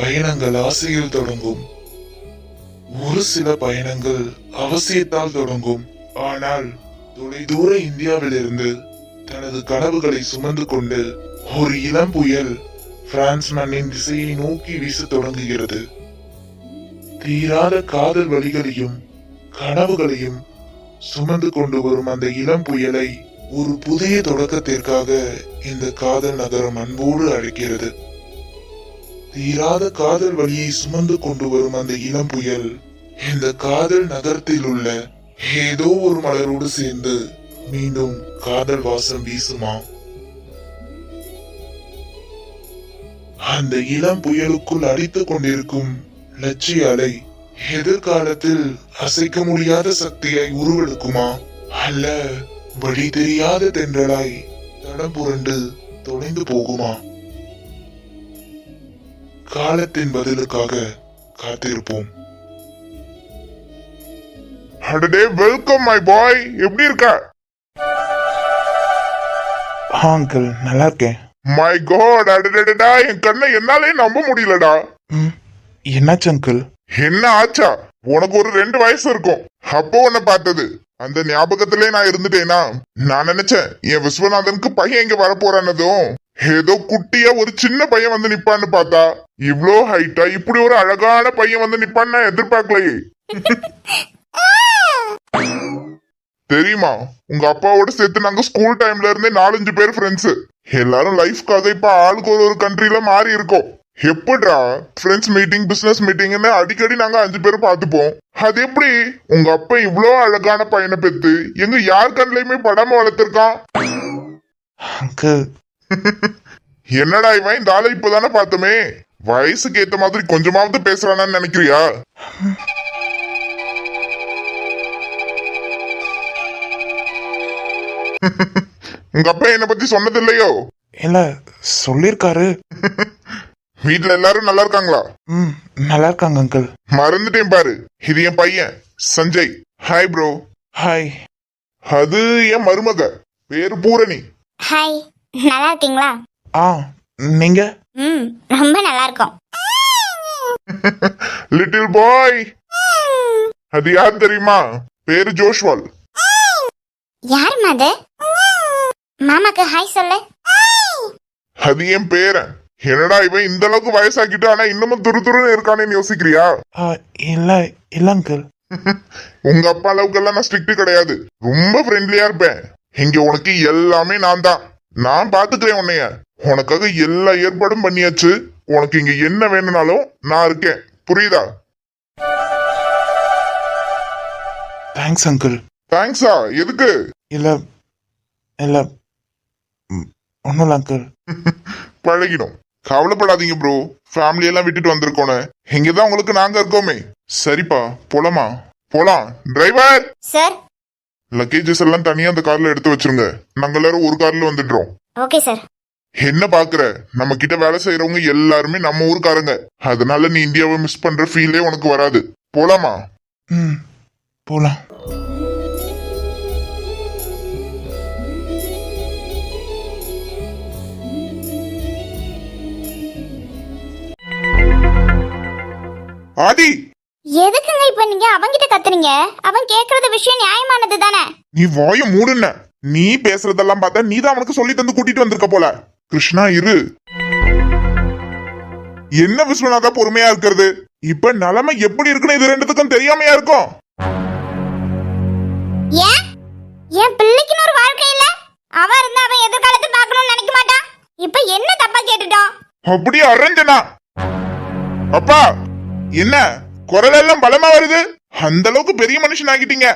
பயணங்கள் ஆசையில் தொடங்கும். ஒரு சில பயணங்கள் அவசியத்தால் தொடங்கும். ஆனால் தொலைதூர இந்தியாவிலிருந்து தனது கனவுகளை சுமந்து கொண்டு ஒரு இளம் புயல் பிரான்ஸ் மண்ணின் திசையை நோக்கி வீச தொடங்குகிறது. தீராத காதல் வழிகளையும் கனவுகளையும் சுமந்து கொண்டு வரும் அந்த இளம் புயலை ஒரு புதிய தொடக்கத்திற்காக இந்த காதல் நகரம் அன்போடு அழைக்கிறது. தீராத காதல் வழியை சுமந்து கொண்டு வரும் அந்த இளம் புயல் இந்த காதல் நகரத்தில் உள்ள ஏதோ ஒரு மலரோடு சேர்ந்து மீண்டும் காதல் வாசம் வீசுமா? அந்த இளம் புயலுக்குள் அடித்துக் கொண்டிருக்கும் லட்சிய அலை எதிர்காலத்தில் அசைக்க முடியாத சக்தியாய் உருவெடுக்குமா? அல்ல வழி தெரியாத தென்றலாய் தடம் புரண்டு தொலைந்து போகுமா? காலத்தின் பதிலுக்காக காத்திருப்போம். அடடே, வெல்கம் மை பாய். எப்படி இருக்க? அங்கிள் நல்லா இருக்கேன். மை காட், அடடடா, என் கண்ணை என்னாலே நம்ப முடியலடா. என்னாச்சு அங்கிள்? என்ன ஆச்சா? உனக்கு ஒரு 2 வயசு இருக்கும் அப்போ உன்னை பார்த்தது. அந்த ஞாபகத்திலே நான் இருந்துட்டேனா? நான் நினைச்சேன் என் விஸ்வநாதனுக்கு பையன் இங்க வரப்போறானதும் ஏதோ குட்டியா ஒரு சின்ன பையன் வந்து நிப்பான்னு பார்த்தா இவ்ளோ ஹைட்டா இப்படி ஒரு அழகான பையன் வந்து நிப்பான்னு நான் எதிர்பார்க்கலையே. தெரியுமா, உங்க அப்பாவோட சேர்த்து நாங்க ஸ்கூல் டைம்ல இருந்தே 4-5 பேர் ஃப்ரெண்ட்ஸ். எல்லாரும் லைஃப்காக இப்ப ஆளுக்கு ஒரு கண்ட்ரில மாறி இருக்கோம். எப்படிடா ஃப்ரெண்ட்ஸ் மீட்டிங், பிசினஸ் மீட்டிங்னு அடிக்கடி நாங்க 5 பேர் பார்த்துப்போம். அது எப்படி உங்க அப்பா இவ்ளோ அழகான பையனை பெத்து எங்க யார் கண்ணிலையுமே படாம வளர்த்திருக்கான்? என்னடா இவன், இந்த ஆளை இப்பதானே பார்த்தோமே, வயசுக்கு ஏத்த மாதிரி கொஞ்சமாவது பேசுறானான்னு நினைக்கிறியா? உங்க அப்பா என்ன பத்தி சொன்னது இல்லையோ? இல்ல, சொல்லிருக்காரு. வீட்டுல எல்லாரும் நல்லா இருக்காங்களா? நல்லா இருக்காங்க அங்கிள். மறந்துட்டேன் பாரு, இது என் பையன் சஞ்சய். Hi bro. ஹாய். அது என் மருமக, பேரு பூரணி. ஹாய், நல்லா இருக்கீங்களா? நீங்க? ரொம்ப நல்லா இருக்கோம். லிட்டில் பாய், அது யார் தெரியுமா? பேரு ஜோஷ்வால். யார் அது? மாமாக்கு ஹாய் சொல்லு. அது என் பேரன். என்னடா இவன் இந்த அளவுக்கு வயசாக்கிட்டு ஆனா இன்னமும் துருதுருன்னு இருக்கானேன்னு யோசிக்கிறியா? இல்ல இல்ல அங்கிள். உங்க அப்பா அளவுக்கு எல்லாம் நான் ஸ்ட்ரிக்ட் கிடையாது, ரொம்ப ஃப்ரெண்ட்லியா இருப்பேன். இங்க உனக்கு எல்லாமே நான் தான். நான் பாத்துக்கிறேன் உன்னைய. உனக்காக எல்லா ஏற்பாடும் பண்ணியாச்சு. உனக்கு இங்க என்ன வேணும்னாலும் நான் இருக்கேன், புரியுதா? Thanks uncle. தேங்க்ஸா? எதுக்கு? இல்ல இல்ல ஒண்ணும் இல்ல அங்கிள். பழகிடும், கவலைப்படாதீங்க ப்ரோ. ஃபேமிலி எல்லாம் விட்டுட்டு வந்திருக்கோனே, இங்கதான் உங்களுக்கு நாங்க இருக்கோமே. சரிப்பா, போலாமா? போலாம். டிரைவர் சார், லக்கேஜஸ் எல்லாம் தனியா அந்த கார்ல எடுத்து வச்சிருங்க. நாங்க எல்லாரும் ஒரு கார்ல வந்துடுறோம். Okay sir. என்ன பாக்குற, நம்ம கிட்ட வேலை செய்யறவங்க எல்லாருமே நம்ம ஊருக்காரங்க. அதனால நீ இந்தியாவை மிஸ் பண்ற ஃபீலே உனக்கு வராது. போலாமா? போலாம். ஆதி, எதுக்குங்க இப்ப நீங்க அவங்கிட்ட கத்துறீங்க? அவன் கேக்குறது விஷயம் நியாயமானது தானே? நீ வாய மூடுன. நீ பேசுறதெல்லாம் பார்த்தா நீ தான் அவனுக்கு சொல்லி தந்து கூட்டிட்டு வந்திருக்க போல. கிருஷ்ணா இரு. என்ன விஸ்வநாதா பொறுமையா இருக்கிறது? இப்ப நிலைமை எப்படி இருக்குன்னு இது ரெண்டுத்துக்கும் தெரியாமையா இருக்கும். ஏன் என் பிள்ளைக்குன்னு ஒரு வாழ்க்கை இல்ல? அவன் இருந்தா அவன் எதிர்காலத்தை பார்க்கணும்னு நினைக்க மாட்டான். இப்ப என்ன தப்பா கேட்டுட்டோம்? அப்படியே அரஞ்சனா. அப்பா, என்ன குரல் எல்லாம் பலமா வருது? அந்த அளவுக்கு பெரிய மனுஷன் ஆகிட்டீங்க.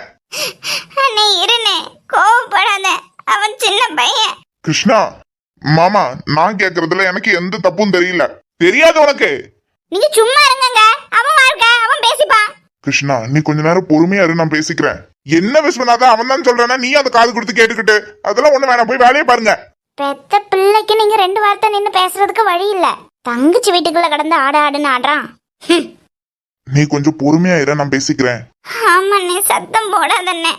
அண்ணே இருனே, கோவப்படாத. அவன் சின்ன பையன். கிருஷ்ணா மாமா, நான் கேக்குறதுல எனக்கு எந்த தப்பும் தெரியல. தெரியாது உனக்கு? நீங்க சும்மா இருங்கங்க. அவன் வாழ்க்கை அவன் பேசிப்பான். கிருஷ்ணா, நீ கொஞ்ச நேரம் பொறுமையா இரு, நான் பேசிக்கிறேன். என்ன விஸ்வநாதா, அவன் தான் சொல்றானா நீ அந்த காது கொடுத்து கேட்டுக்கிட்டு? அதெல்லாம் ஒண்ணு வேணாம், போய் வேலையை பாருங்க. பெத்த பிள்ளைக்கு நீங்க 2 வார்த்தை நின்னு பேசுறதுக்கு வழி இல்ல. தங்கச்சி வீட்டுக்குள்ள கடந்து ஆடுன்னு ஆடுறான். நீ கொஞ்சம் பொறுமையா இரு, நான் பேசிக்கிறேன். ஆமாண்ணே, சத்தம் போடாதண்ணே.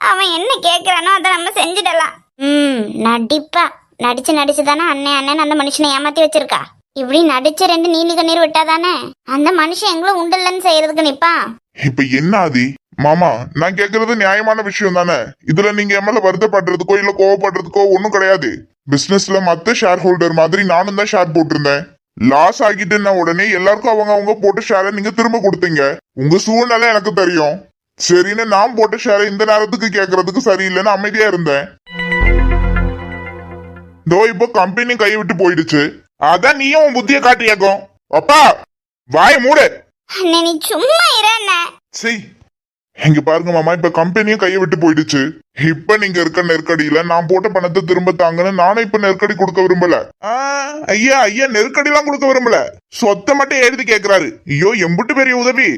அவன் என்ன கேக்குறானோ அதை நம்ம செஞ்சிடலாம். நடிப்பா நடிச்சு தானே அண்ணன் அந்த மனுஷனை ஏமாத்தி வச்சிருக்கா. இப்படி நடிச்ச 2 நீலி கண்ணீர் விட்டாதானே அந்த மனுஷன் எங்களும் உண்டல்லன்னு செய்யறதுக்கு நிப்பான். இப்ப என்ன ஆதி? மாமா, நான் கேக்குறது நியாயமான விஷயம் தானே. இதுல நீங்க என் மேல வருத்தப்படுறதுக்கோ இல்ல கோவப்படுறதுக்கோ ஒண்ணும் கிடையாது. பிசினஸ்ல மத்த ஷேர் ஹோல்டர் மாதிரி நானும் தான் ஷேர் போட்டிருந்தேன். லாஸ் ஆகிட்டுன்னா உடனே எல்லாருக்கும் அவங்க போட்ட ஷேரை நீங்க திரும்ப கொடுத்தீங்க. உங்க சூழ்நிலை எனக்கு தெரியும். சரின்னு நான் போட்ட ஷேரை இந்த நேரத்துக்கு கேக்குறதுக்கு சரியில்லைன்னு அமைதியா இருந்தேன். இதோ இப்போ கம்பெனி கை விட்டு போயிடுச்சு. அதான் நீயும் உன் புத்திய காட்டியாக்கும். அப்பா வாய மூடு. அண்ணே நீ சும்மா இரு அண்ணே. சரி இங்க பாருங்க மாமா, இப்ப கம்பெனியும் கையை விட்டு போயிடுச்சு. இப்ப நீங்க இருக்க நெருக்கடியில நான் போட்ட பணத்தை திரும்ப தாங்கன்னு நானும் இப்ப நெருக்கடி கொடுக்க விரும்பல. ஐயா ஐயா, நெருக்கடி எல்லாம் கொடுக்க விரும்பல. சொத்தை மட்டும் எழுதி கேக்குறாரு. ஐயோ எம்புட்டு பெரிய உதவி.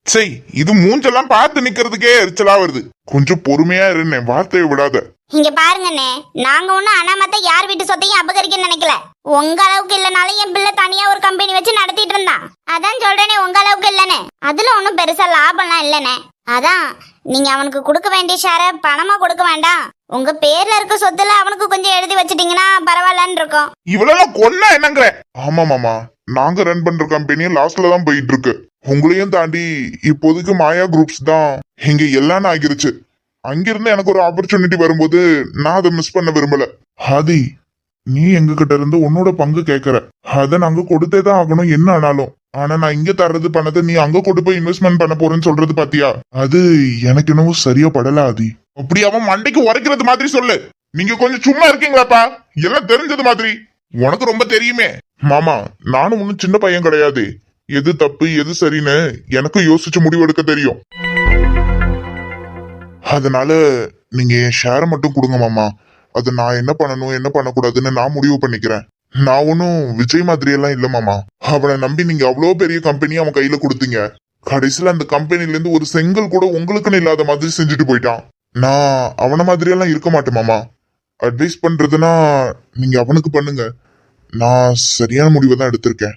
சரி, இது மூஞ்செல்லாம் பார்த்து நிக்கிறதுக்கே எரிச்சலா வருது. கொஞ்சம் பொறுமையா இருந்தேன், வார்த்தையை விடாத. இங்க பாருங்கண்ணே, நாங்க ஒண்ணும் அனாமத்த யார் வீட்டு சொத்தையும் அபகரிக்க நினைக்கல. உங்க அளவுக்கு இல்லனாலும் என் பிள்ளை தனியா ஒரு கம்பெனி வச்சு நடத்திட்டு இருந்தான். அதான் சொல்றேனே, உங்க அளவுக்கு இல்லனே. அதுல ஒண்ணும் பெருசா லாபம்லாம் இல்லனே. அதான் நீங்க அவனுக்கு கொடுக்க வேண்டிய ஷேர பணமா கொடுக்க வேண்டாம், உங்க பேர்ல இருக்க சொத்துல அவனுக்கு கொஞ்சம் எழுதி வச்சிட்டீங்கன்னா பரவாயில்லன்னு இருக்கும். இவ்வளவு கொல்ல என்னங்கிற? ஆமா மாமா, நாங்க ரன் பண்ற கம்பெனியும் லாஸ்ட்ல தான் போயிட்டு இருக்கு. உங்களையும் தாண்டி இப்போதைக்கு மாயா குரூப்ஸ் தான் இங்க எல்லாம் ஆகிருச்சு. அங்கிருந்து எனக்கு ஒரு ஆப்பர்ச்சுனிட்டி வரும்போது நான் அதை மிஸ் பண்ண விரும்பல. ஆதி, நீ எங்க கிட்ட இருந்து உன்னோட பங்கு கேக்குற, அதை நாங்க கொடுத்தே தான் ஆகணும் என்ன ஆனாலும். ஆனா நான் இங்க தர்றது பணத்தை நீ அங்க கொண்டு போய் இன்வெஸ்ட்மெண்ட் பண்ண போறேன்னு சொல்றது பாத்தியா, அது எனக்கு என்னவோ சரியா படல ஆதி. அப்படி அவன் மண்டைக்கு உரைக்கிறது மாதிரி சொல்லு. நீங்க கொஞ்சம் சும்மா இருக்கீங்களாப்பா? எல்லாம் தெரிஞ்சது மாதிரி. உனக்கு ரொம்ப தெரியுமே மாமா. நானும் ஒன்னும் சின்ன பையன் கிடையாது. எது தப்பு எது சரின்னு எனக்கு யோசிச்சு முடிவெடுக்க தெரியும். அதனால நீங்க என் ஷேரை மட்டும் கொடுங்க மாமா. அது நான் என்ன பண்ணணும் என்ன பண்ணக்கூடாதுன்னு நான் முடிவு பண்ணிக்கிறேன். நான் ஒன்னும் விஜய் மாதிரி எல்லாம் இல்ல மாமா. அவனை நம்பி நீங்க அவ்வளவு பெரிய கம்பெனி அவன் கையில கொடுத்தீங்க. கடைசியில அந்த கம்பெனில இருந்து ஒரு செங்கல் கூட உங்களுக்குன்னு இல்லாத மாதிரி செஞ்சுட்டு போயிட்டான். நான் அவன மாதிரி எல்லாம் இருக்க மாட்டேன் மாமா. அட்வைஸ் பண்றதுன்னா நீங்க அவனுக்கு பண்ணுங்க. நான் சரியான முடிவை தான் எடுத்திருக்கேன்.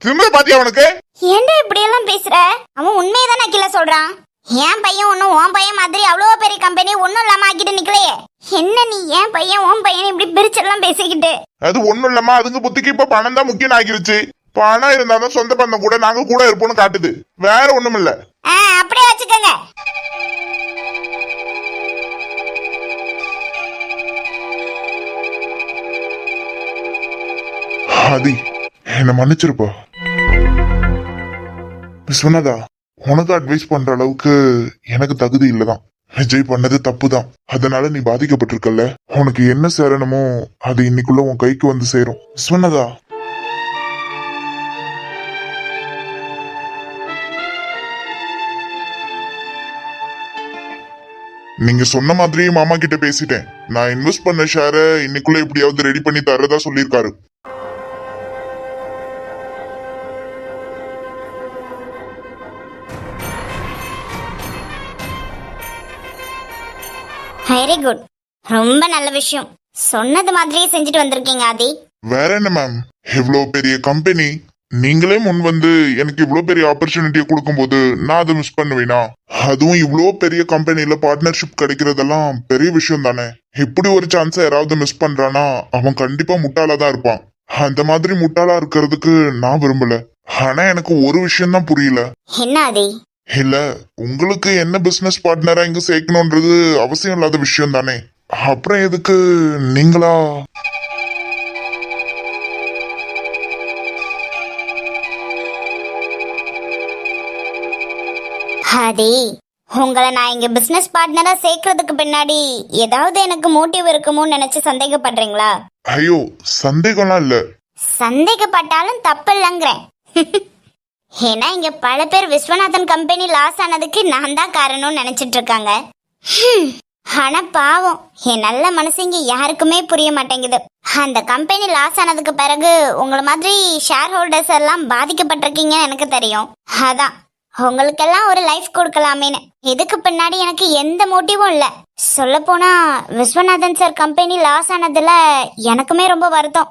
திரும்ப பாத்தியா அவனுக்கு? ஏன்டா இப்படி எல்லாம் பேசுற? அவன் உண்மையதான் அகில சொல்றான். என் பையன் ஒன்னும் உன் பையன் மாதிரி அவ்வளவு பெரிய கம்பெனி ஒன்னும் இல்லாம ஆக்கிட்டு நிக்கலையே. என்ன நீ என் பையன் உன் பையன் இப்படி பிரிச்செல்லாம் பேசிக்கிட்டு? அது ஒண்ணும் இல்லாம அதுங்க புத்திக்கு இப்ப பணம் தான் முக்கியம் ஆகிருச்சு. பணம் இருந்தாலும் சொந்த பந்தம் கூட நாங்க கூட இருப்போம்னு காட்டுது, வேற ஒண்ணும் இல்ல. அப்படியே வச்சுக்கோங்க. ஆதி, என்ன மன்னிச்சிருப்பா. விஸ்வநாதா, உனக்கு அட்வைஸ் பண்ற அளவுக்கு எனக்கு தகுதி இல்லதான். விஜய் பண்ணது தப்புதான். அதனால நீ பாதிக்கப்பட்டிருக்கல. உனக்கு என்ன சேரணுமோ அது இன்னைக்குள்ள உன் கைக்கு வந்து சேரும். விஸ்வநாதா, நீங்க சொன்ன மாதிரியே மாமா கிட்ட பேசிட்டேன். நான் இன்வெஸ்ட் பண்ண ஷேரை இன்னைக்குள்ள எப்படியாவது ரெடி பண்ணி தரதா சொல்லியிருக்காரு. வெரி குட், ரொம்ப நல்ல விஷயம். சொன்னது மாதிரியே செஞ்சுட்டு வந்திருக்கீங்க ஆதி. வேற என்ன மேம், இவ்வளவு பெரிய கம்பெனி நீங்களே முன் வந்து எனக்கு இவ்வளவு பெரிய ஆப்பர்ச்சுனிட்டியை கொடுக்கும்போது நான் அதை மிஸ் பண்ணுவேனா? அதுவும் இவ்வளவு பெரிய கம்பெனில பார்ட்னர்ஷிப் கிடைக்கிறதெல்லாம் பெரிய விஷயம் தானே. இப்படி ஒரு சான்ஸை யாராவது மிஸ் பண்றானா அவன் கண்டிப்பா முட்டாளா தான் இருப்பான். அந்த மாதிரி முட்டாளா இருக்கிறதுக்கு நான் விரும்பல. ஆனா எனக்கு ஒரு விஷயம் தான் புரியல. என்ன ஆதி? இல்ல, உங்களுக்கு என்ன பிசினஸ் பார்ட்னரா இங்க சேர்க்கணும்ன்றது அவசியம் இல்லாத விஷயம் தானே. அப்புறம் எதுக்கு நீங்களா? ஆதி, உங்களை நான் இங்க பிசினஸ் பார்ட்னரா சேர்க்கறதுக்கு பின்னாடி ஏதாவது எனக்கு மோட்டிவ் இருக்குமோன்னு நினைச்சு சந்தேகப்படுறீங்களா? ஐயோ, சந்தேகம்லாம் இல்ல. சந்தேகப்பட்டாலும் தப்பு இல்லைங்கிறேன். ஏன்னா இங்க பல பேர் விஸ்வநாதன் கம்பெனி லாஸ் ஆனதுக்கு நான் தான் காரணம்னு நினைச்சிட்டு இருக்காங்க. ஆனா பாவம், என் நல்ல மனசு இங்க யாருக்குமே புரிய மாட்டேங்குது. அந்த கம்பெனி லாஸ் ஆனதுக்கு பிறகு உங்களை மாதிரி ஷேர் ஹோல்டர்ஸ் எல்லாம் பாதிக்கப்பட்டிருக்கீங்கன்னு எனக்கு தெரியும். அதான் உங்களுக்கெல்லாம் ஒரு லைஃப் கொடுக்கலாமேன்னு. இதுக்கு பின்னாடி எனக்கு எந்த மோட்டிவும் இல்ல. சொல்ல போனா விஸ்வநாதன் சார் கம்பெனி லாஸ் ஆனதுல எனக்குமே ரொம்ப வருத்தம்.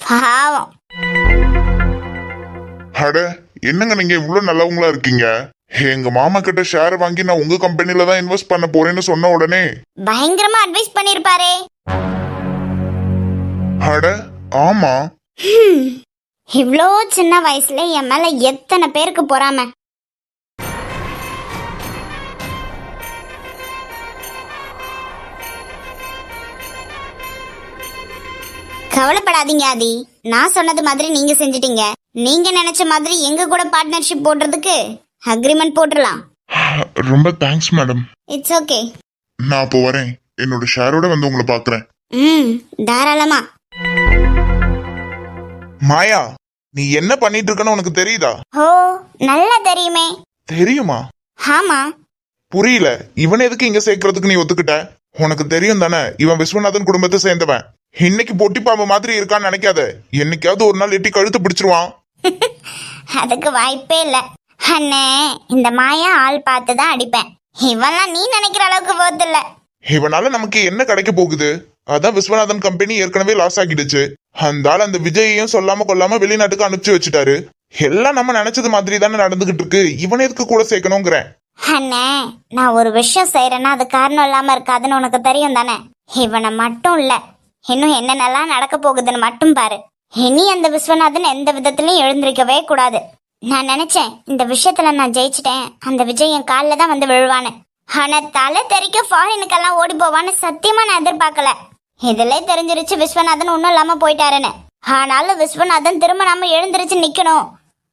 பாவம். அட, என்னங்க நீங்க இவ்வளவு நல்லவங்களா இருக்கீங்க? எங்க மாமா கிட்ட ஷேர் வாங்கி நான் உங்க கம்பெனில தான் இன்வெஸ்ட் பண்ண போறேன்னு சொன்ன உடனே பயங்கரமா அட்வைஸ் பண்ணிருப்பாரே. அட ஆமா. இவ்ளோ சின்ன வயசுல என் மேல எத்தனை பேருக்கு பொறாம. கவலைப்படாதீங்க ஆதி, நான் சொன்னது மாதிரி நீங்க செஞ்சிட்டீங்க. நீங்க நினைச்ச மாதிரி எங்க கூட பார்ட்னர்ஷிப் போடுறதுக்கு அக்ரிமெண்ட் போட்டுடலாம். ரொம்ப தேங்க்ஸ் மேடம். It's okay. நான் அப்போ வரேன், என்னோட ஷேரோட வந்து உங்களை பாக்குறேன். தாராளமா. மாயா, நீ என்ன பண்ணிட்டு இருக்கன்னு உனக்கு தெரியுதா? ஓ, நல்லா தெரியுமே. தெரியுமா? ஆமா. புரியல, இவன் எதுக்கு இங்க சேர்க்கறதுக்கு நீ ஒத்துக்கிட்ட? உனக்கு தெரியும் தானே இவன் விஸ்வநாதன் குடும்பத்தை சேர்ந்தவன். இன்னைக்கு பொட்டி பாம்பு மாதிரி இருக்கான்னு நினைக்காத, என்னைக்காவது ஒரு நாள் எட்டி கழுத்து பிடிச்சிருவான். அதுக்கு வாய்ப்பே இல்ல அண்ணே. இந்த மாயா ஆள் பார்த்துதான் அடிப்பேன். இவெல்லாம் நீ நினைக்கிற அளவுக்கு worth இல்ல. இவனால நமக்கு என்ன கிடைக்க போகுது? அதான் விஸ்வநாதன் கம்பெனி ஏற்கனவே லாஸ் ஆகிடுச்சு. அந்த ஆள் அந்த விஜயையும் சொல்லாம கொல்லாம வெளிநாட்டுக்கு அனுப்பிச்சு வச்சுட்டாரு. எல்லாம் நம்ம நினைச்சது மாதிரி தானே நடந்துகிட்டு இருக்கு. இவன் எதுக்கு கூட சேர்க்கணுங்கிறேன். அண்ணே, நான் ஒரு விஷயம் செய்யறேன்னா அது காரணம் இல்லாம இருக்காதுன்னு உனக்கு தெரியும் தானே. இவனை மட்டும் இல்ல, இன்னும் என்னென்னலாம் நடக்க போகுதுன்னு மட்டும் பாரு. இனி அந்த விஸ்வநாதன் எந்த விதத்திலயும் எழுந்திருக்கவே கூடாது. நான் நினைச்சேன் இந்த விஷயத்துல நான் ஜெயிச்சிட்டேன், அந்த விஜய் என் காலில் தான் வந்து விழுவான்னு. ஆனா தலை தெறிக்க ஃபாரினுக்கெல்லாம் ஓடி போவான்னு சத்தியமா நான் எதிர்பார்க்கல. இதுல தெரிஞ்சிருச்சு விஸ்வநாதன் ஒன்னும் இல்லாம போயிட்டாருன்னு. ஆனாலும் விஸ்வநாதன் திரும்ப நாம எழுந்திருச்சு நிக்கணும்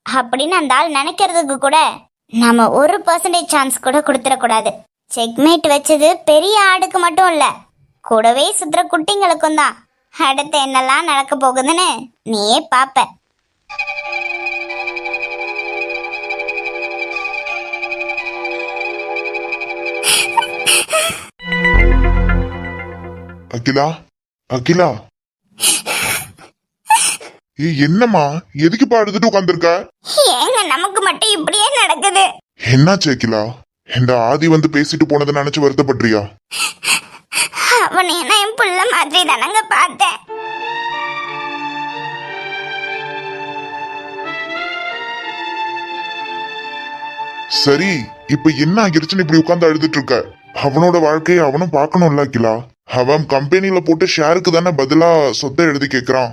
அப்படின்னு அந்த ஆள் நினைக்கிறதுக்கு கூட நாம 1% சான்ஸ் கூட கொடுத்துடக்கூடாது. செக்மேட் வச்சது பெரிய ஆடுக்கு மட்டும் இல்ல, கூடவே சுத்துற குட்டிங்களுக்கும் தான். அடுத்து என்னெல்லாம் நடக்க போகுதுன்னு நீயே பாப்ப. அகிலா, அகிலா, என்னம்மா எதுக்கு பாடுத்துட்டு உட்காந்துருக்க? ஏங்க நமக்கு மட்டும் இப்படியே நடக்குது? என்னாச்சு அகிலா? இந்த ஆதி வந்து பேசிட்டு போனதை நினைச்சு வருத்தப்படுறியா? அவனை நான் என் புள்ள மாதிரி தானங்க பார்த்தேன். சரி, இப்ப என்ன ஆகிருச்சுன்னு இப்படி உட்கார்ந்து அழுதுட்டு இருக்க? அவனோட வாழ்க்கையை அவனும் பார்க்கணும்ல அகிலா. அவன் கம்பெனில போட்டு ஷேருக்கு தானே பதிலா சொத்தை எழுதி கேக்குறான்.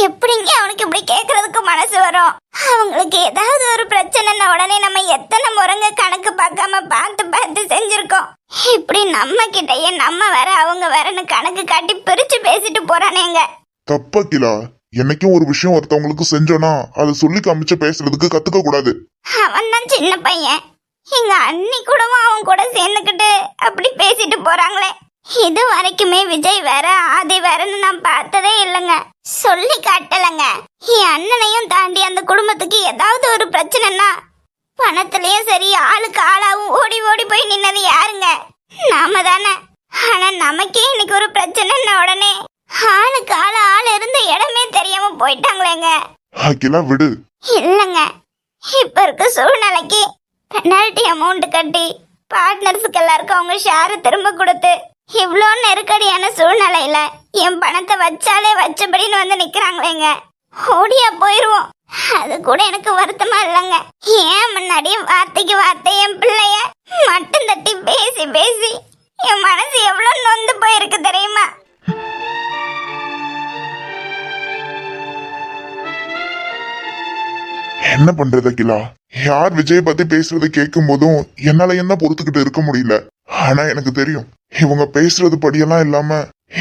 எப்படிங்க அவனுக்கு இப்படி கேக்குறதுக்கு மனசு வரும்? அவங்களுக்கு ஏதாவது ஒரு பிரச்சனைன்னா உடனே நம்ம எத்தனை முறைங்க கணக்கு பார்க்காம பார்த்து பார்த்து செஞ்சிருக்கோம். இப்படி நம்ம கிட்டயே நம்ம வேற அவங்க வேறன்னு கணக்கு காட்டி பிரிச்சு பேசிட்டு போறானேங்க. தப்ப அகிலா, என்னைக்கும் ஒரு விஷயம் ஒருத்தவங்களுக்கு செஞ்சோன்னா அதை சொல்லி காமிச்சு பேசுறதுக்கு கத்துக்க கூடாது. அவன் தான் சின்ன பையன். எங்க அண்ணி கூடவும் அவன் கூட சேர்ந்துக்கிட்டு அப்படி பேசிட்டு போறாங்களே. இது வரைக்குமே விஜய் வேற ஆதி வேறன்னு நான் பார்த்ததே இல்லைங்க, சொல்லி காட்டலங்க. என் அண்ணனையும் தாண்டி அந்த குடும்பத்துக்கு ஏதாவது ஒரு பிரச்சனைனா பணத்திலயும் சரி ஆளுக்கு ஆளாவும் ஓடி ஓடி போய் நின்னது யாருங்க? நாம தானே. ஆனா நமக்கே இன்னைக்கு ஒரு பிரச்சனைன்னா உடனே ஆளுக்கு ஆள் இருந்த இடமே தெரியாம போயிட்டாங்களேங்க. அகிலா விடு. இல்லங்க, இப்ப இருக்க சூழ்நிலைக்கு பெனால்டி அமௌண்ட் கட்டி பார்ட்னர்ஸுக்கு எல்லாருக்கும் அவங்க ஷேரை திரும்ப கொடுத்து இவ்வளோ நெருக்கடியான சூழ்நிலையில என் பணத்தை வச்சாலே வச்சபடின்னு வந்து நிக்கிறாங்களேங்க. ஓடியா போயிருவோம். அது கூட எனக்கு வருத்தமா இல்லைங்க. ஏன் முன்னாடியே வார்த்தைக்கு வார்த்தை என் பிள்ளைய மட்டும் தட்டி பேசி பேசி என் மனசு எவ்வளவு நொந்து போயிருக்கு தெரியுமா? என்ன பண்றது அகிலா? யார் விஜய் பத்தி பேசுறதை கேட்கும் போதும் என்னால என்ன பொறுத்துக்கிட்டு இருக்க முடியல. ஆனா எனக்கு தெரியும், இவங்க பேசுறது படியெல்லாம் இல்லாம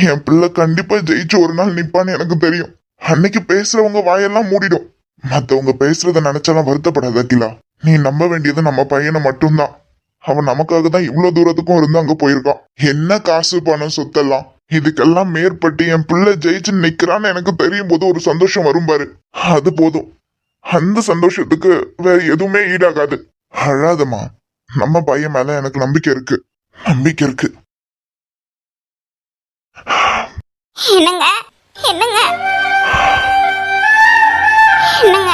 என் பிள்ளை கண்டிப்பா ஜெயிச்சு ஒரு நாள் நிப்பான்னு எனக்கு தெரியும். அன்னைக்கு பேசுறவங்க வாயெல்லாம் மூடிடும். மத்தவங்க பேசுறத நினைச்சாலாம் வருத்தப்படாத அகிலா. நீ நம்ப வேண்டியது நம்ம பையனை மட்டும்தான். அவன் நமக்காக தான் இவ்வளவு தூரத்துக்கும் இருந்து அங்க போயிருக்கான். என்ன காசு பணம் சொத்தெல்லாம் இதுக்கெல்லாம் மேற்பட்டு என் பிள்ளை ஜெயிச்சு நிக்கிறான்னு எனக்கு தெரியும் போது ஒரு சந்தோஷம் வரும் பாரு, அது போதும். அந்த சந்தோஷத்துக்கு வேற எதுவுமே ஈடாகாது. அழாதம்மா, நம்ம பையன் மேல எனக்கு நம்பிக்கை இருக்கு, நம்பிக்கை இருக்கு. என்னங்க என்னங்க என்னங்க?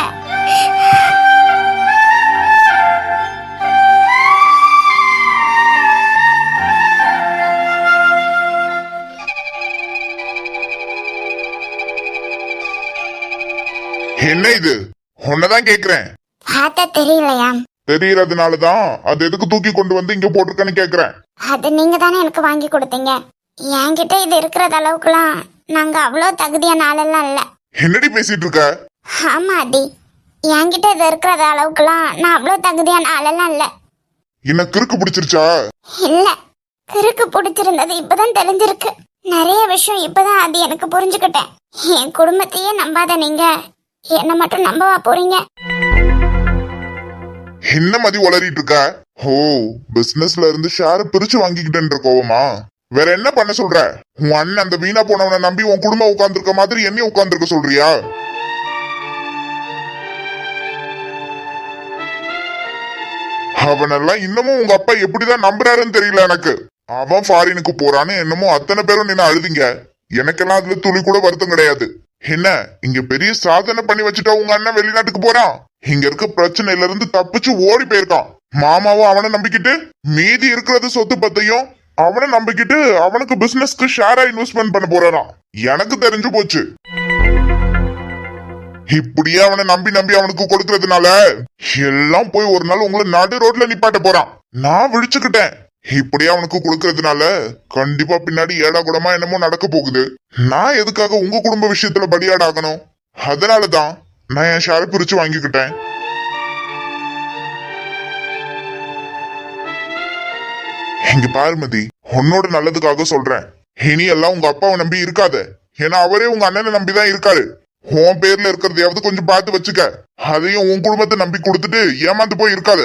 என்ன இது? உன்னதான் கேக்குறேன். பார்த்தா தெரியலையா? தெரியறதுனாலதான் அது எதுக்கு தூக்கி கொண்டு வந்து இங்க போட்டிருக்கேன்னு கேக்குறேன். அது நீங்க தானே எனக்கு வாங்கி கொடுத்தீங்க. என்கிட்ட இது இருக்கிறது அளவுக்குலாம் நாங்க அவ்வளோ தகுதியான ஆளெல்லாம் இல்ல. என்னடி பேசிட்டு இருக்க? ஆமா ஆதி, என்கிட்ட இது இருக்கிறது அளவுக்குலாம் நான் அவ்வளோ தகுதியான ஆளெல்லாம் இல்ல. என்ன கிறுக்கு பிடிச்சிருச்சா? இல்ல, கிறுக்கு பிடிச்சிருந்தது இப்பதான் தெரிஞ்சிருக்கு. நிறைய விஷயம் இப்பதான் அது எனக்கு புரிஞ்சுக்கிட்டேன். என் குடும்பத்தையே நம்பாத நீங்க என்ன மட்டும் நம்பவா போறீங்க? என்ன மதி உளறிட்டு இருக்க? ஓ, பிசினஸ்ல இருந்து ஷேர் பிரிச்சு வாங்கிக்கிட்டேன்ற கோவமா? வேற என்ன பண்ண சொல்ற? உன் அண்ணன் அந்த வீணா போனவனை நம்பி உன் குடும்பம் உட்கார்ந்துருக்க மாதிரி என்னையும் உட்கார்ந்துருக்க சொல்றியா? அவனெல்லாம் இன்னமும் உங்க அப்பா எப்படிதான் நம்புறாருன்னு தெரியல எனக்கு. அவன் ஃபாரினுக்கு போறான்னு என்னமோ அத்தனை பேரும் நின்று அழுதிங்க. எனக்கெல்லாம் அதுல துளி கூட வருத்தம் கிடையாது. என்ன இங்க பெரிய சாதனை பண்ணி வச்சுட்டா உங்க அண்ணன் வெளிநாட்டுக்கு போறான். இங்க இருக்க பிரச்சனையில இருந்து தப்பிச்சு ஓடி போயிருக்கான். மாமாவும் அவனை நம்பிக்கிட்டு மீதி இருக்கிறது சொத்து பத்தையும் அவனை நம்பிக்கிட்டு அவனுக்கு பிசினஸ்க்கு ஷேரா இன்வெஸ்ட்மெண்ட் பண்ண போறான். எனக்கு தெரிஞ்சு போச்சு. இப்படியே அவனை நம்பி நம்பி அவனுக்கு கொடுக்கறதுனால எல்லாம் போய் ஒரு நாள் உங்களை நடு ரோட்ல நிப்பாட்ட போறான். நான் விழிச்சுக்கிட்டேன். இப்படியே அவனுக்கு கொடுக்கறதுனால கண்டிப்பா பின்னாடி ஏடா கூடமா என்னமோ நடக்க போகுது. நான் எதுக்காக உங்க குடும்ப விஷயத்துல பலியாடாகணும்? அதனாலதான் நான் என் ஷேரை பிரிச்சு வாங்கிக்கிட்டேன். இங்க பாருமதி, உன்னோட நல்லதுக்காக சொல்றேன். இனி எல்லாம் உங்க அப்பாவை நம்பி இருக்காத. ஏன்னா அவரே உங்க அண்ணனை நம்பிதான் இருக்காரு. உன் பேர்ல இருக்கிறதையாவது கொஞ்சம் பார்த்து வச்சுக்க. அதையும் உன் குடும்பத்தை நம்பி கொடுத்துட்டு ஏமாந்து போய் இருக்காத.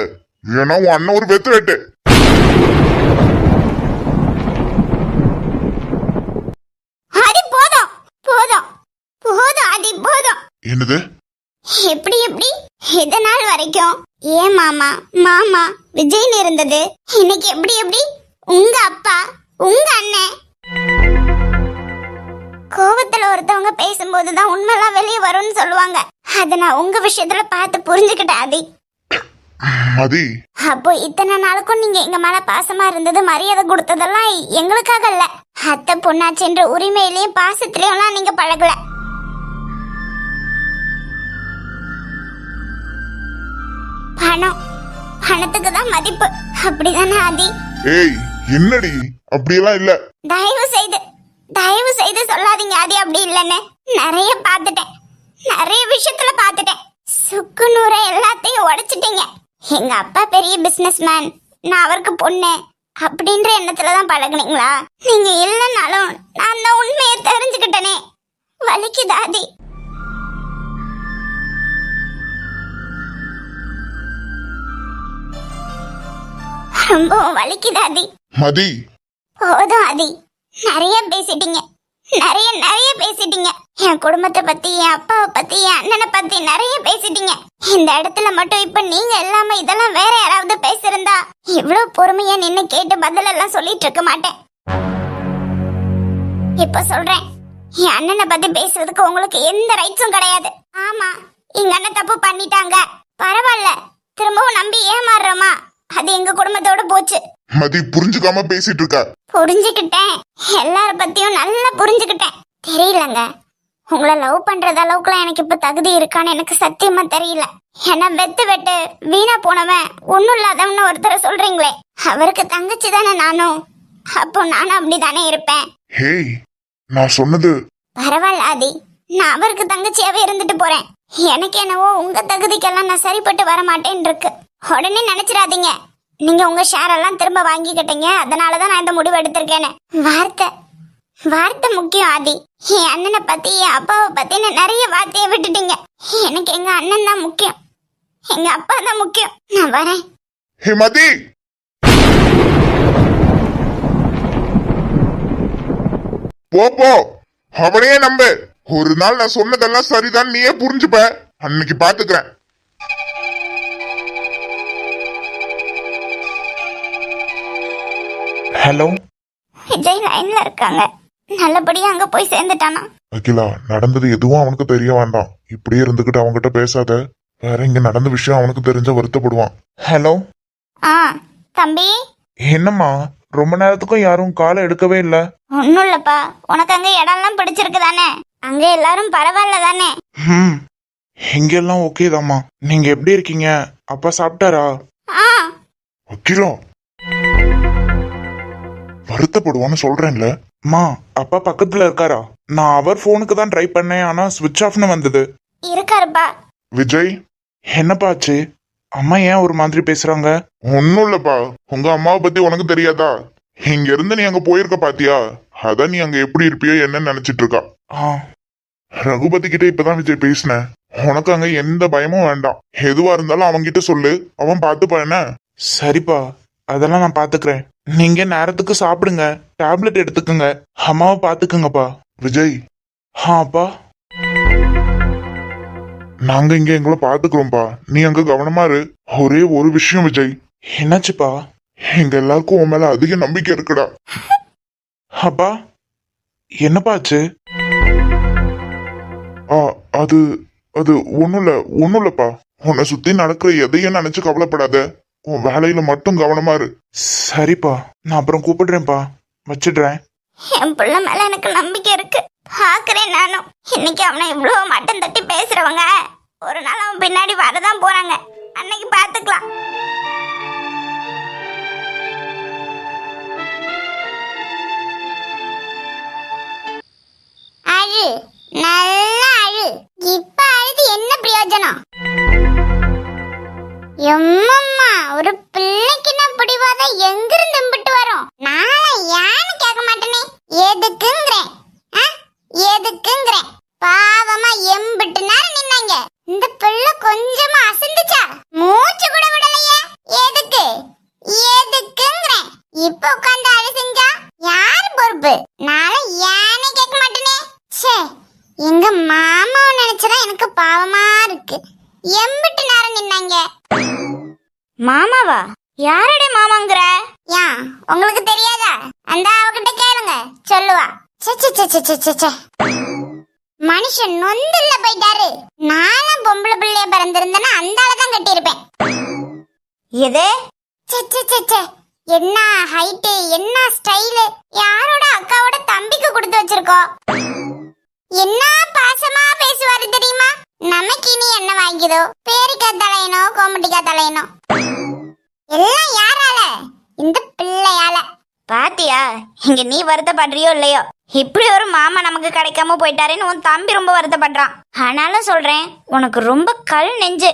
ஏன்னா உன் அண்ணன் ஒரு வெத்து வெட்டு. என்னது? எப்படி எப்படி இதனால் வரைக்கும் ஏன் மாமா மாமா விஜய்னு இருந்தது, இன்னைக்கு எப்படி எப்படி உங்க அப்பா உங்க அண்ணன்? கோவத்துல ஒருத்தவங்க பேசும்போதுதான் உண்மைலாம் வெளியே வரும்னு சொல்லுவாங்க. அத நான் உங்க விஷயத்துல பார்த்து புரிஞ்சுக்கிட்டேன் ஆதி. மதி, அப்போ இத்தனை நாளுக்கும் நீங்க எங்க மேல பாசமா இருந்தது, மரியாதை கொடுத்ததெல்லாம் எங்களுக்காக இல்ல. அத்தை பொண்ணாச்சுன்ற உரிமையிலயும் பாசத்திலயும் நீங்க பழகல. பணம், பணத்துக்கு தான் மதிப்பு, அப்படிதானே ஆதி? ஏய் என்னடி அப்படியெல்லாம் இல்ல. தயவு செய்து சொல்லாதீங்க ஆதி அப்படி இல்லன்னு. நிறைய பார்த்துட்டேன், நிறைய விஷயத்துல பார்த்துட்டேன். சுக்கு நூற எல்லாத்தையும் உடைச்சிட்டீங்க. எங்க அப்பா பெரிய பிசினஸ் மேன், நான் அவருக்கு பொண்ணு அப்படின்ற எண்ணத்துலதான் பழகுனீங்களா? நீங்க இல்லைன்னாலும் நான் தான் உண்மையை தெரிஞ்சுக்கிட்டனே. வலிக்குது ஆதி. ரொம்ப வலிக்குது ஆதி. மதி, போதும் ஆதி, நிறைய பேசிட்டீங்க, நிறைய பேசிட்டீங்க. என் குடும்பத்தை பத்தி, என் அப்பாவை பத்தி, என் அண்ணனை பத்தி நிறைய பேசிட்டீங்க. இந்த இடத்துல மட்டும் இப்ப நீங்க இல்லாம இதெல்லாம் வேற யாராவது பேசிருந்தா இவ்வளவு பொறுமையா நின்னு கேட்டு பதில் எல்லாம் சொல்லிட்டு இருக்க மாட்டேன். இப்ப சொல்றேன், என் அண்ணனை பத்தி பேசுறதுக்கு உங்களுக்கு எந்த ரைட்ஸும் கிடையாது. ஆமா, எங்க அண்ணன் தப்பு பண்ணிட்டாங்க, பரவாயில்ல, திரும்பவும் நம்பி ஏமாறுறோமா, அது எங்க குடும்பத்தோட போச்சு. மதி புரிஞ்சுக்காம பேசிட்டு இருக்க. புரிஞ்சுக்கிட்டேன், எல்லார பத்தியும் நல்லா புரிஞ்சுக்கிட்டேன். தெரியலங்க, உங்களை லவ் பண்றது அளவுக்குலாம் எனக்கு இப்ப தகுதி இருக்கான்னு எனக்கு சத்தியமா தெரியல. ஏன்னா வெட்டு வீணா போனவன் ஒண்ணும் இல்லாதவன்னு ஒருத்தர சொல்றீங்களே, அவருக்கு தங்கச்சி தானே நானும். அப்போ நானும் அப்படிதானே இருப்பேன். ஹேய், நான் சொன்னது. பரவாயில்ல ஆதி, நான் அவருக்கு தங்கச்சியாவே இருந்துட்டு போறேன். எனக்கு என்னவோ உங்க தகுதிக்கெல்லாம் நான் சரிப்பட்டு வர மாட்டேன்னு இருக்கு. உடனே நினைச்சிடாதீங்க, நீங்க உங்க ஷேர் எல்லாம் திரும்ப வாங்கிக்கிட்டீங்க, அதனாலதான் நான் இந்த முடிவு எடுத்திருக்கேன்னு. வார்த்தை முக்கியம் ஆதி. என் அண்ணனை பத்தி, என் அப்பாவை பத்தி நிறைய வார்த்தையை விட்டுட்டீங்க. எனக்கு எங்க அண்ணன் தான் முக்கியம், எங்க அப்பா தான் முக்கியம். நான் வரேன். ஹே மதி, போ, அவனையே நம்பு. ஒரு நாள் நான் சொன்னதெல்லாம் சரிதான் நீயே புரிஞ்சுப்ப. அன்னைக்கு பாத்துக்கிறேன். ஹலோ, விஜய் லைன்ல இருக்காங்க. நல்லபடியா அங்க போய் சேர்ந்துட்டானா? அகிலா, நடந்தது எதுவும் அவனுக்கு தெரிய வேண்டாம். இப்படியே இருந்துகிட்டு அவன்கிட்ட பேசாத. வேற இங்க நடந்த விஷயம் அவனுக்கு தெரிஞ்ச வருத்தப்படுவான். ஹலோ. தம்பி. என்னம்மா, ரொம்ப நேரத்துக்கும் யாரும் காலை எடுக்கவே இல்ல? ஒன்னும் இல்லப்பா, உனக்கு அங்க இடம்லாம் பிடிச்சிருக்கு தானே? அங்க எல்லாரும் பரவாயில்ல தானே? இங்கெல்லாம் ஓகே தாம்மா. நீங்க எப்படி இருக்கீங்க? அப்பா சாப்பிட்டாரா? ஆ அகிலா வருத்தப்படுவான்னு சொல்றேன்ல. அம்மா, அப்பா பக்கத்துல இருக்காரா? நான் அவர் போனுக்கு தான் ட்ரை பண்ணேன், ஆனா ஸ்விட்ச் ஆஃப்னு வந்தது. இருக்காருப்பா. விஜய், என்னப்பா ஆச்சு? அம்மா ஏன் ஒரு மாதிரி பேசுறாங்க? ஒன்னும் இல்லப்பா. உங்க அம்மாவை பத்தி உனக்கு தெரியாதா? இங்க இருந்து நீ அங்க போயிருக்க பாத்தியா? அதான் நீ அங்க எப்படி இருப்பியோ என்னன்னு நினைச்சிட்டு இருக்கா. ஆ, ரகுபதி கிட்ட இப்பதான் விஜய் பேசினேன். உனக்கு அங்க எந்த பயமும் வேண்டாம். எதுவா இருந்தாலும் அவன்கிட்ட சொல்லு, அவன் பார்த்துப்பா என்ன. சரிப்பா, அதெல்லாம் நான் பாத்துக்கிறேன். நீங்க நேரத்துக்கு சாப்பிடுங்க, டேப்லெட் எடுத்துக்கோங்க, அம்மாவை பாத்துக்குங்கப்பா. விஜய், அப்பா. நாங்க இங்க எங்களை பாத்துக்கிறோம்ப்பா. நீ அங்க கவனமா இரு. ஒரே ஒரு விஷயம் விஜய், என்னாச்சுப்பா? எங்க எல்லாருக்கும் உன் மேல அதிக நம்பிக்கை இருக்குடா. அப்பா, என்னப்பா ஆச்சு? ஆ, அது அது ஒண்ணும் இல்லப்பா. உன்னை சுத்தி நடக்கிற எதையும் நினைச்சு கவலைப்படாத. உன் வேலையில மட்டும் கவனமா இரு. சரிப்பா, நான் அப்புறம் கூப்பிடுறேன்ப்பா. வச்சிடுறேன். என் பிள்ளை மேல எனக்கு நம்பிக்கை இருக்கு. பாக்குறேன் நானும். இன்னைக்கு அவனை இவ்வளவு மட்டம் தட்டி பேசுறவங்க ஒரு நாள் அவன் பின்னாடி வரதான் போறாங்க. அன்னைக்கு பாத்துக்கலாம். அழு, நல்லா அழு. இப்ப அழுது என்ன பிரயோஜனம்? எம்மம்மா, ஒரு பிள்ளைக்குன்னா பிடிவாத எங்கிருந்து இம்பிட்டு வரும்? நாளை யான்னு கேட்க மாட்டேனே. எதுக்குங்கிறேன்? எதுக்குங்கிறேன்? பாவமா எம்பிட்டு நேரம் நின்னாங்க. இந்த பிள்ளை கொஞ்சமா அசந்துச்சா? மூச்சு கூட விடலையே. எதுக்கு? எதுக்குங்கிறேன்? இப்ப உட்கார்ந்து அழு செஞ்சா யாரு பொறுப்பு? நாளை யானே கேட்க மாட்டேனே. ச்சே, எங்க மாமாவை நினைச்சதா எனக்கு பாவமா இருக்கு. எம்பிட்டு நேரம் நின்னாங்க. மாமாவா? யாரடே மாமாங்கற? யா, உங்களுக்கு தெரியாதா? அந்த அவகிட்ட கேளுங்க, சொல்லுவா. மனுஷன் நொந்துல போயிட்டாரு. நானும் பொம்பளை பிள்ளைய பிறந்திருந்தேன்னா அந்த ஆளை தான் கட்டியிருப்பேன். எது? என்ன ஹைட்டு, என்ன ஸ்டைலு! யாரோட அக்காவோட தம்பிக்கு கொடுத்து வச்சிருக்கோம். என்ன பாசமா பேசுவாரு தெரியுமா? நமக்கு இனி என்ன வாங்கிதோ? பேரிக்கா தலையனோ கோமட்டிக்கா தலையனோ? எல்லாம் யாரால? இந்த பிள்ளையால. பாத்தியா, இங்க நீ வருத்தப்படுறியோ இல்லையோ, இப்படி ஒரு மாமா நமக்கு கிடைக்காம போயிட்டாருன்னு உன் தம்பி ரொம்ப வருத்தப்படுறான். ஆனாலும் சொல்றேன், உனக்கு ரொம்ப கல் நெஞ்சு.